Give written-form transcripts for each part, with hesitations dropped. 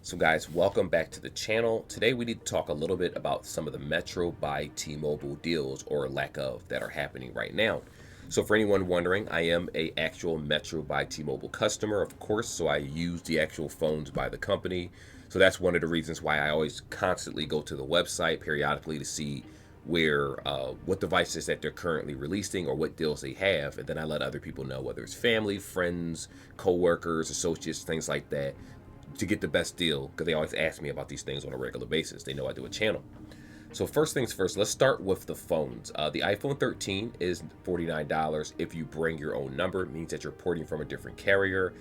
So guys, welcome back to the channel. Today we need to talk a little bit about some of the Metro by T-Mobile deals or lack of that are happening right now. So for anyone wondering, I am a actual Metro by T-Mobile customer, of course, so I use the actual phones by the company. So that's one of the reasons why I always constantly go to the website periodically to see what devices that they're currently releasing or what deals they have, and then I let other people know, whether it's family, friends, co-workers, associates, things like that, to get the best deal, because they always ask me about these things on a regular basis. They know I do a channel. So first things first, let's start with the phones. The iPhone 13 is $49 if you bring your own number. It means that you're porting from a different carrier.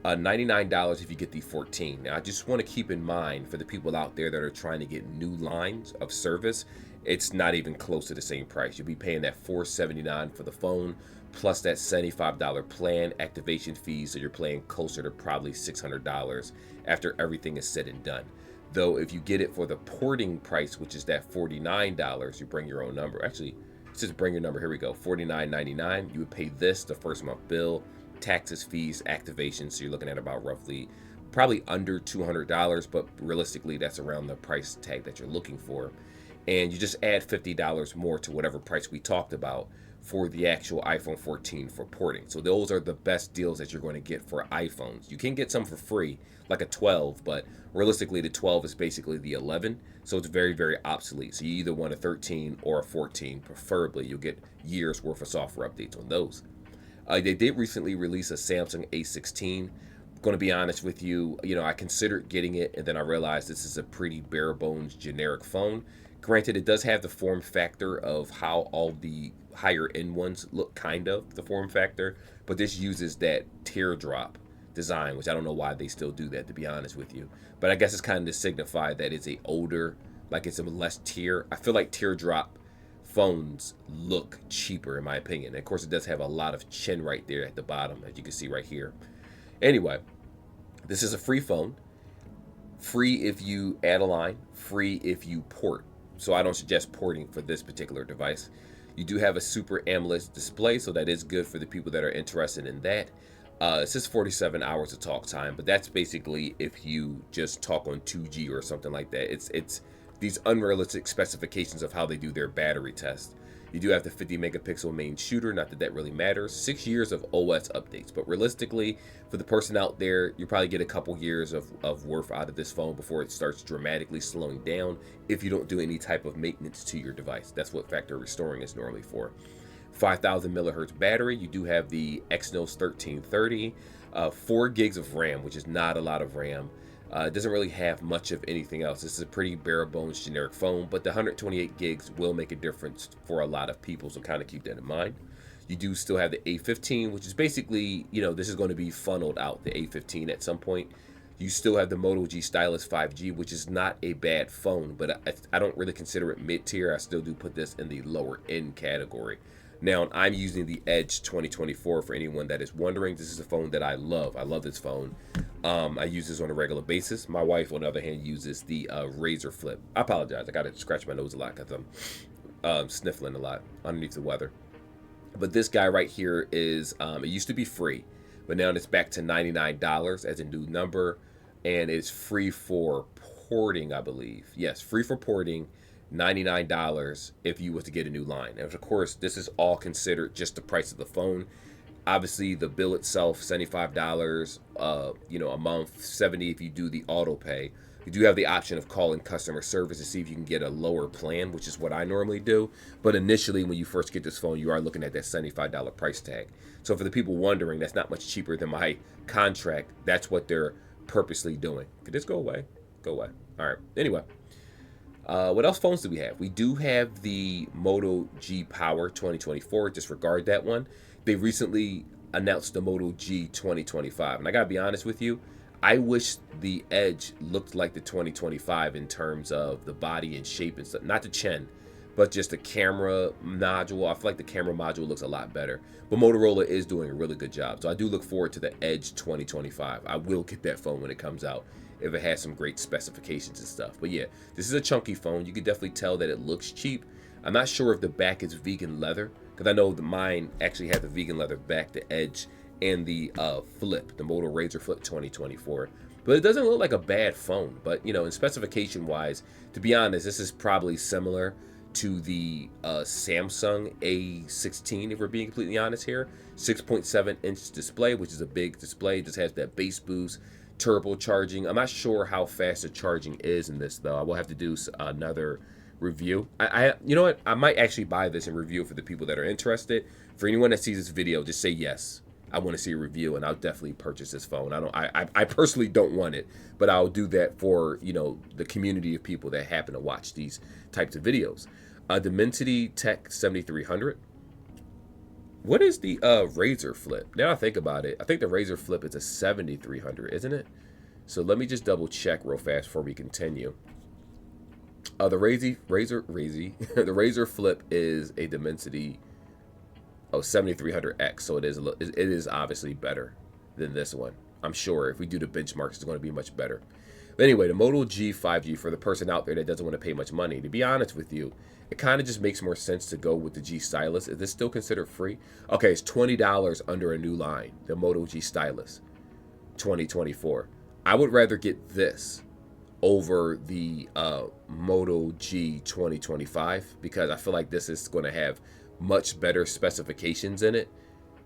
$99 if you get the 14. Now, I just want to keep in mind for the people out there that are trying to get new lines of service, it's not even close to the same price. You'll be paying that $479 for the phone, plus that $75 plan activation fee, so you're paying closer to probably $600 after everything is said and done. Though if you get it for the porting price, which is that $49, you bring your own number. Actually, it says bring your number. Here we go. $49.99. You would pay this, the first month bill, taxes, fees, activation. So you're looking at about roughly probably under $200, but realistically, that's around the price tag that you're looking for. And you just add $50 more to whatever price we talked about for the actual iPhone 14 for porting. So those are the best deals that you're going to get for iPhones. You can get some for free, like a 12, but realistically the 12 is basically the 11, so it's very, very obsolete. So you either want a 13 or a 14, preferably. You'll get years worth of software updates on those. They did recently release a Samsung A16. Going to be honest with you, I considered getting it, and then I realized this is a pretty bare bones generic phone. Granted, it does have the form factor of how all the higher end ones look, kind of the form factor, but this uses that teardrop design, which I don't know why they still do that, to be honest with you. But I guess it's kind of to signify that it's a older, like it's a less tier. I feel like teardrop phones look cheaper, in my opinion. And of course, it does have a lot of chin right there at the bottom, as you can see right here. Anyway, this is a free phone. Free if you add a line, free if you port. So I don't suggest porting for this particular device. You do have a Super AMOLED display, so that is good for the people that are interested in that. It says 47 hours of talk time, but that's basically if you just talk on 2G or something like that. It's these unrealistic specifications of how they do their battery test. You do have the 50 megapixel main shooter, not that that really matters. 6 years of OS updates, but realistically, for the person out there, you probably get a couple years of worth out of this phone before it starts dramatically slowing down if you don't do any type of maintenance to your device. That's what factory restoring is normally for. 5,000 millihertz battery. You do have the Exynos 1330, 4 gigs of RAM, which is not a lot of RAM. It doesn't really have much of anything else. This is a pretty bare bones generic phone, but the 128 gigs will make a difference for a lot of people, so kind of keep that in mind. You do still have the A15, which is basically, this is going to be funneled out, the A15 at some point. You still have the Moto G Stylus 5G, which is not a bad phone, but I don't really consider it mid-tier. I still do put this in the lower end category. Now, I'm using the Edge 2024 for anyone that is wondering. This is a phone that I love. I love this phone. I use this on a regular basis. My wife, on the other hand, uses the Razor Flip. I apologize. I got to scratch my nose a lot because I'm sniffling a lot underneath the weather. But this guy right here is, it used to be free, but now it's back to $99 as a new number, and it's free for porting, I believe. Yes, free for porting. $99 if you was to get a new line. And of course, this is all considered just the price of the phone. Obviously, the bill itself, $75, a month, $70 if you do the auto pay. You do have the option of calling customer service to see if you can get a lower plan, which is what I normally do. But initially, when you first get this phone, you are looking at that $75 price tag. So for the people wondering, that's not much cheaper than my contract. That's what they're purposely doing. Could this go away? Go away. All right. Anyway. What else phones do we have? We do have the Moto G Power 2024. Disregard that one. They recently announced the Moto G 2025. And I gotta be honest with you, I wish the Edge looked like the 2025 in terms of the body and shape and stuff. Not the chin, but just the camera module. I feel like the camera module looks a lot better. But Motorola is doing a really good job. So I do look forward to the Edge 2025. I will get that phone when it comes out, if it has some great specifications and stuff. But yeah, this is a chunky phone. You can definitely tell that it looks cheap. I'm not sure if the back is vegan leather, because I know mine actually had the vegan leather back, the Edge, and the Flip, the Moto Razr Flip 2024. But it doesn't look like a bad phone. But, in specification wise, to be honest, this is probably similar to the Samsung A16, if we're being completely honest here. 6.7-inch display, which is a big display. It just has that bass boost, turbo charging. I'm not sure how fast the charging is in this, though. I will have to do another review. You know what? I might actually buy this and review it for the people that are interested. For anyone that sees this video, just say yes. I want to see a review, and I'll definitely purchase this phone. I personally don't want it, but I'll do that for the community of people that happen to watch these types of videos. Dimensity Tech 7300. What is the Razor Flip? Now I think about it, I think the Razor Flip is a 7300, isn't it? So let me just double check real fast before we continue. The the Razor Flip is a Dimensity 7300X, so it is obviously better than this one. I'm sure if we do the benchmarks, it's going to be much better. But anyway, the Moto G 5G, for the person out there that doesn't want to pay much money, to be honest with you, it kind of just makes more sense to go with the G Stylus. Is this still considered free? Okay, it's $20 under a new line, the Moto G Stylus 2024. I would rather get this over the Moto G 2025 because I feel like this is going to have much better specifications in it.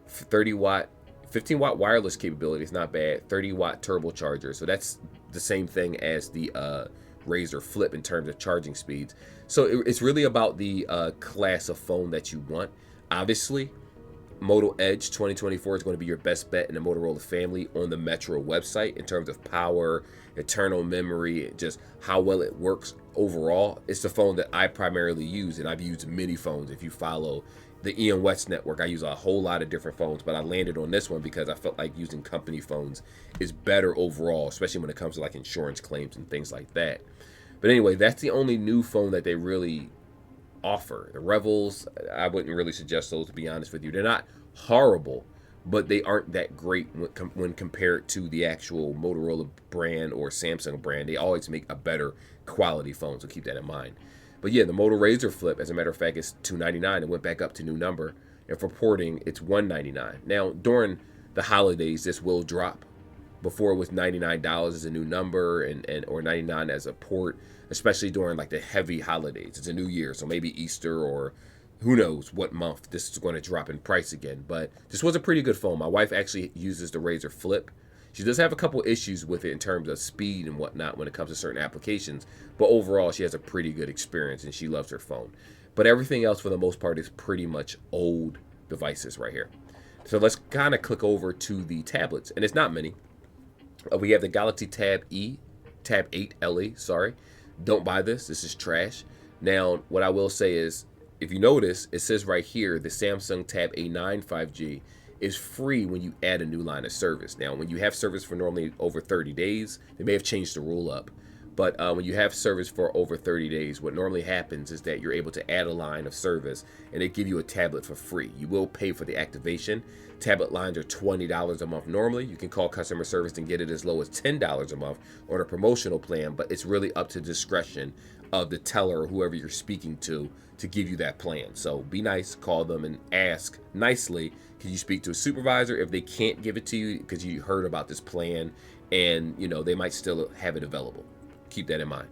30 watt, 15 watt wireless capability is not bad. 30 watt turbocharger, so that's the same thing as the Razor Flip in terms of charging speeds. So it's really about the class of phone that you want. Obviously, Moto Edge 2024 is going to be your best bet in the Motorola family on the Metro website in terms of power, internal memory, just how well it works overall. It's the phone that I primarily use, and I've used many phones. If you follow the Ian West network, I use a whole lot of different phones, but I landed on this one because I felt like using company phones is better overall, especially when it comes to like insurance claims and things like that. But anyway, that's the only new phone that they really offer. The Revels, I wouldn't really suggest those, to be honest with you. They're not horrible, but they aren't that great when compared to the actual Motorola brand or Samsung brand. They always make a better quality phone, so keep that in mind. But yeah, the Moto Razor Flip, as a matter of fact, is $299. It went back up to new number, and for porting, it's $199. Now, during the holidays, this will drop. Before it was $99 as a new number or $99 as a port, especially during like the heavy holidays. It's a new year, so maybe Easter or who knows what month this is going to drop in price again. But this was a pretty good phone. My wife actually uses the Razor Flip. She does have a couple issues with it in terms of speed and whatnot when it comes to certain applications, but overall she has a pretty good experience and she loves her phone. But everything else for the most part is pretty much old devices right here. So let's kind of click over to the tablets, and it's not many. We have the Galaxy Tab 8 LE, sorry. Don't buy this. This is trash. Now, what I will say is, if you notice, it says right here, the Samsung Tab A9 5G is free when you add a new line of service. Now, when you have service for normally over 30 days, they may have changed the rule up. But when you have service for over 30 days, what normally happens is that you're able to add a line of service and they give you a tablet for free. You will pay for the activation. Tablet lines are $20 a month normally. You can call customer service and get it as low as $10 a month on a promotional plan, but it's really up to discretion of the teller or whoever you're speaking to give you that plan. So be nice, call them and ask nicely, can you speak to a supervisor if they can't give it to you because you heard about this plan and they might still have it available. Keep that in mind.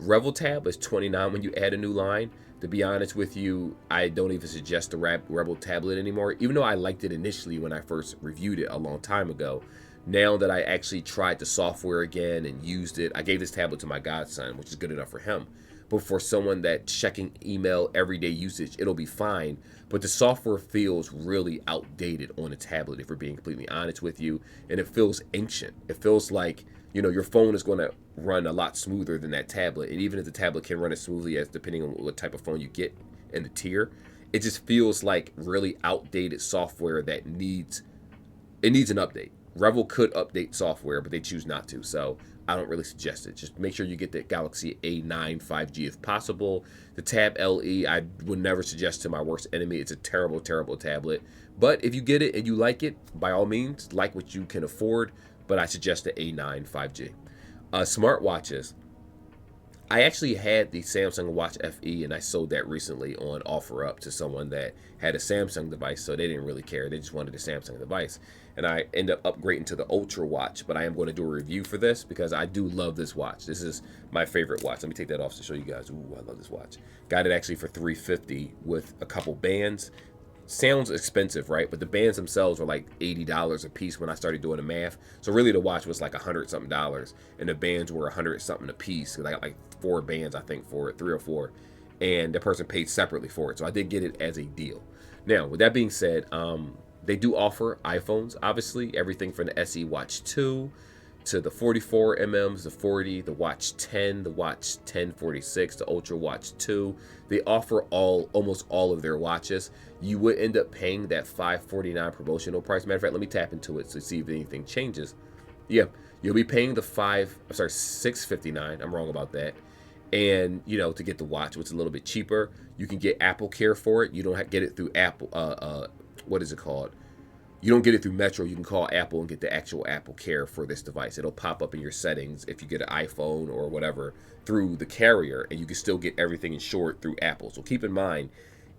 Revel Tab is $29 when you add a new line. To be honest with you, I don't even suggest the Rebel tablet anymore, even though I liked it initially when I first reviewed it a long time ago. Now that I actually tried the software again and used it, I gave this tablet to my godson, which is good enough for him. But for someone that's checking email, everyday usage, it'll be fine. But the software feels really outdated on a tablet, if we're being completely honest with you. And it feels ancient. It feels like, your phone is going to run a lot smoother than that tablet. And even if the tablet can run as smoothly as depending on what type of phone you get in the tier, it just feels like really outdated software that needs an update. Revel could update software, but they choose not to. So I don't really suggest it. Just make sure you get the Galaxy A9 5G if possible. The Tab LE, I would never suggest to my worst enemy. It's a terrible, terrible tablet. But if you get it and you like it, by all means, like what you can afford. But I suggest the A9 5G. Smartwatches. I actually had the Samsung Watch FE, and I sold that recently on OfferUp to someone that had a Samsung device, so they didn't really care. They just wanted a Samsung device. And I ended up upgrading to the Ultra Watch, but I am going to do a review for this because I do love this watch. This is my favorite watch. Let me take that off to show you guys. Ooh, I love this watch. Got it actually for $350 with a couple bands. Sounds expensive, right? But the bands themselves were like $80 a piece when I started doing the math. So really the watch was like $100 something, and the bands were $100 something a piece. Cause I got like 4 bands, I think, for it, 3 or 4, and the person paid separately for it. So I did get it as a deal. Now, with that being said, they do offer iPhones, obviously, everything from the SE Watch 2 to the 44 mm's, the 40, the Watch 10, the Watch 1046, the Ultra Watch 2. They offer almost all of their watches. You would end up paying that $549 promotional price. Matter of fact, let me tap into it to see if anything changes. Yeah, you'll be paying the $659. I'm wrong about that. And to get the watch, which is a little bit cheaper, you can get Apple Care for it. You don't get it through Apple. What is it called? You don't get it through Metro. You can call Apple and get the actual Apple Care for this device. It'll pop up in your settings if you get an iPhone or whatever through the carrier, and you can still get everything insured through Apple. So keep in mind,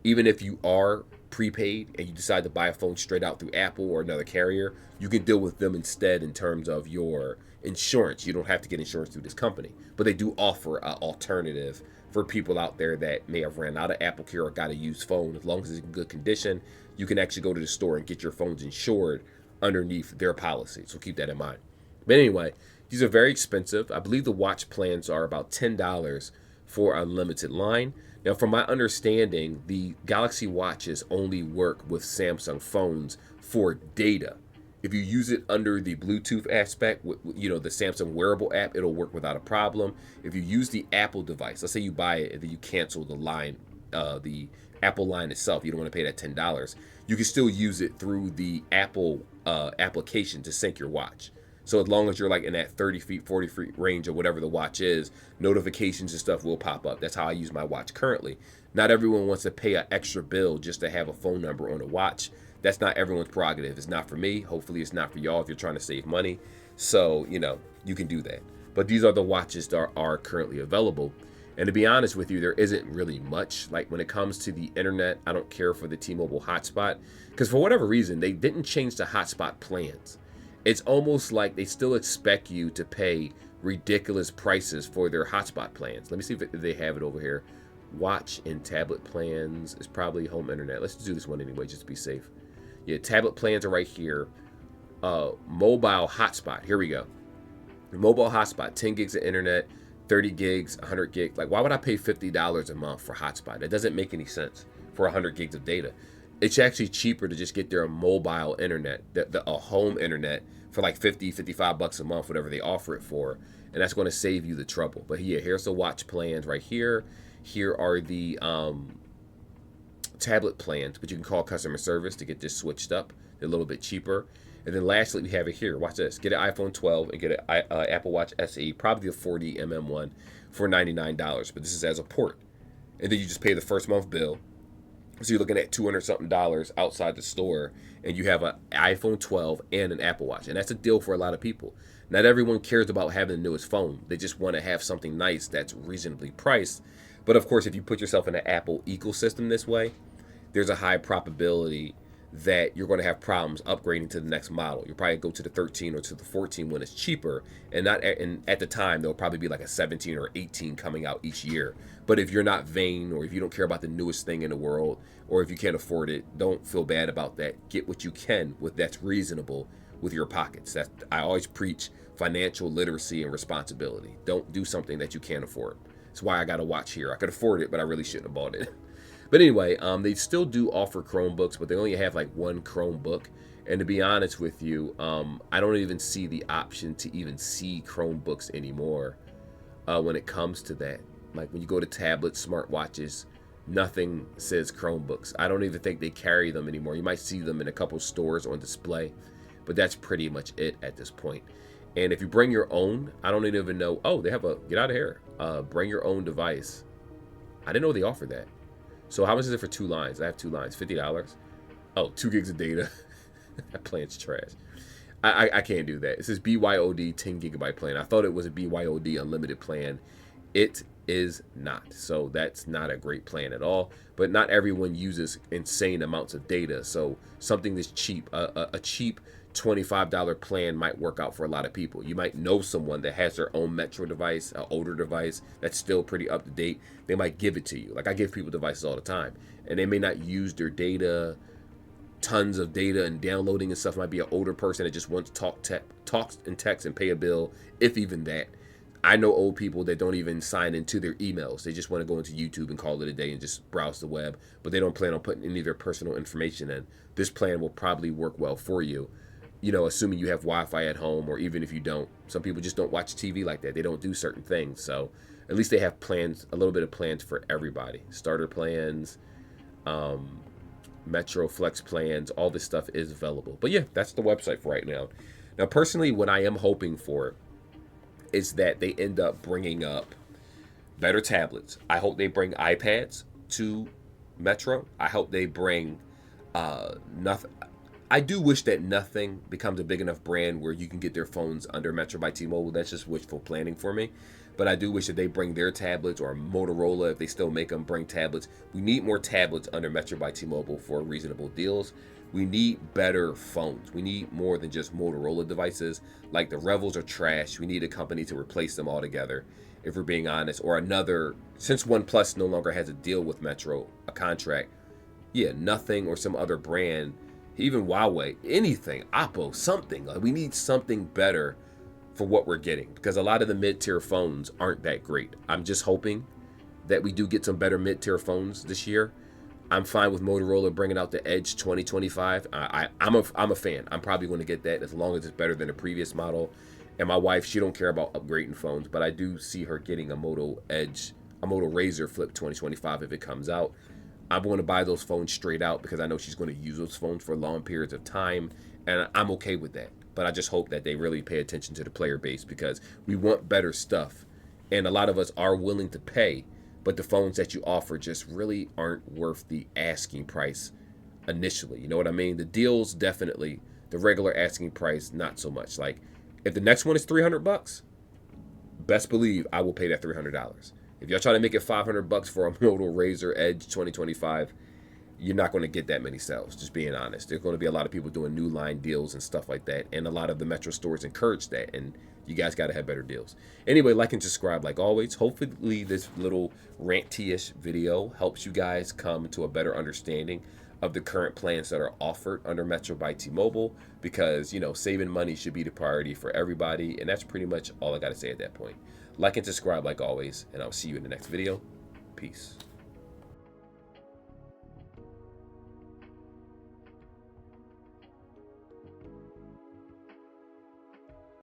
even if you are prepaid and you decide to buy a phone straight out through Apple or another carrier, you can deal with them instead in terms of your insurance. You don't have to get insurance through this company, but they do offer an alternative for people out there that may have ran out of Apple Care or got a used phone. As long as it's in good condition, you can actually go to the store and get your phones insured underneath their policy. So keep that in mind. But anyway, these are very expensive. I believe the watch plans are about $10 for unlimited line. Now, from my understanding, the Galaxy Watches only work with Samsung phones for data. If you use it under the Bluetooth aspect, the Samsung wearable app, it'll work without a problem. If you use the Apple device, let's say you buy it and then you cancel the line, the Apple line itself, you don't want to pay that $10. You can still use it through the Apple application to sync your watch. So as long as you're like in that 30 feet, 40 feet range or whatever the watch is, notifications and stuff will pop up. That's how I use my watch currently. Not everyone wants to pay an extra bill just to have a phone number on a watch. That's not everyone's prerogative. It's not for me. Hopefully it's not for y'all if you're trying to save money. So, you can do that. But these are the watches that are currently available. And to be honest with you, there isn't really much. Like when it comes to the internet, I don't care for the T-Mobile Hotspot because for whatever reason, they didn't change the Hotspot plans. It's almost like they still expect you to pay ridiculous prices for their hotspot plans. Let me see if they have it over here. Watch and tablet plans is probably home internet. Let's do this one anyway, just to be safe. Yeah, tablet plans are right here. Mobile hotspot. Here we go. Mobile hotspot, 10 gigs of internet, 30 gigs, 100 gigs. Like, why would I pay $50 a month for hotspot? That doesn't make any sense for 100 gigs of data. It's actually cheaper to just get their mobile internet, a home internet, for like $55 a month, whatever they offer it for. And that's going to save you the trouble. But yeah, here's the watch plans right here. Here are the tablet plans, but you can call customer service to get this switched up. They're a little bit cheaper. And then lastly, we have it here. Watch this. Get an iPhone 12 and get an Apple Watch SE, probably the 40 one for $99. But this is as a port. And then you just pay the first month bill. So you're looking at $200 something outside the store, and you have an iPhone 12 and an Apple Watch. And that's a deal for a lot of people. Not everyone cares about having the newest phone. They just want to have something nice that's reasonably priced. But of course, if you put yourself in the Apple ecosystem this way, there's a high probability that you're going to have problems upgrading to the next model. You'll probably go to the 13 or to the 14 when it's cheaper, and at the time there'll probably be like a 17 or 18 coming out each year. But if you're not vain, or if you don't care about the newest thing in the world, or if you can't afford it, don't feel bad about that. Get what you can with that's reasonable with your pockets. I always preach financial literacy and responsibility. Don't do something that you can't afford. That's why I got a watch here. I could afford it, but I really shouldn't have bought it. But anyway, they still do offer Chromebooks, but they only have like one Chromebook. And to be honest with you, I don't even see the option to even see Chromebooks anymore when it comes to that. Like when you go to tablets, smartwatches, nothing says Chromebooks. I don't even think they carry them anymore. You might see them in a couple stores on display, but that's pretty much it at this point. And if you bring your own, I don't even know. Oh, they have get out of here. Bring your own device. I didn't know they offered that. So how much is it for 2 lines? I have 2 lines, $50. Oh, 2 gigs of data. That plan's trash. I can't do that. It says BYOD 10 gigabyte plan. I thought it was a BYOD unlimited plan. It is not. So that's not a great plan at all. But not everyone uses insane amounts of data. So something that's cheap, a cheap $25 plan might work out for a lot of people. You might know someone that has their own Metro device, an older device that's still pretty up to date. They might give it to you. Like I give people devices all the time, and they may not use their data, tons of data and downloading and stuff. Might be an older person that just wants talks and text and pay a bill, if even that. I know old people that don't even sign into their emails. They just want to go into YouTube and call it a day and just browse the web, but they don't plan on putting any of their personal information in. This plan will probably work well for you, assuming you have Wi-Fi at home, or even if you don't. Some people just don't watch TV like that. They don't do certain things. So at least they have plans, a little bit of plans for everybody. Starter plans, Metro Flex plans, all this stuff is available. But yeah, that's the website for right now. Now, personally, what I am hoping for is that they end up bringing up better tablets. I hope they bring iPads to Metro. I hope they bring nothing. I do wish that nothing becomes a big enough brand where you can get their phones under Metro by T-Mobile. That's just wishful planning for me. But I do wish that they bring their tablets, or Motorola, if they still make them, bring tablets. We need more tablets under Metro by T-Mobile for reasonable deals. We need better phones. We need more than just Motorola devices. Like the Revels are trash. We need a company to replace them altogether, if we're being honest. Or another, since OnePlus no longer has a deal with Metro, a contract, nothing, or some other brand, even Huawei, anything, Oppo, something. Like we need something better for what we're getting, because a lot of the mid-tier phones aren't that great. I'm just hoping that we do get some better mid-tier phones this year. I'm fine with Motorola bringing out the Edge 2025. I'm a fan. I'm probably going to get that as long as it's better than the previous model. And my wife, she don't care about upgrading phones, but I do see her getting a Moto Razr Flip 2025 if it comes out. I'm going to buy those phones straight out because I know she's going to use those phones for long periods of time, and I'm okay with that. But I just hope that they really pay attention to the player base, because we want better stuff. And a lot of us are willing to pay, but the phones that you offer just really aren't worth the asking price initially. You know what I mean? The deals, definitely. The regular asking price, not so much. Like, if the next one is $300, best believe I will pay that $300. If y'all try to make it $500 for a Moto Razr Edge 2025, you're not going to get that many sales, just being honest. There's going to be a lot of people doing new line deals and stuff like that, and a lot of the Metro stores encourage that, and you guys got to have better deals. Anyway, like and subscribe like always. Hopefully this little ranty-ish video helps you guys come to a better understanding of the current plans that are offered under Metro by T-Mobile, because, saving money should be the priority for everybody, and that's pretty much all I got to say at that point. Like and subscribe like always, and I'll see you in the next video. Peace.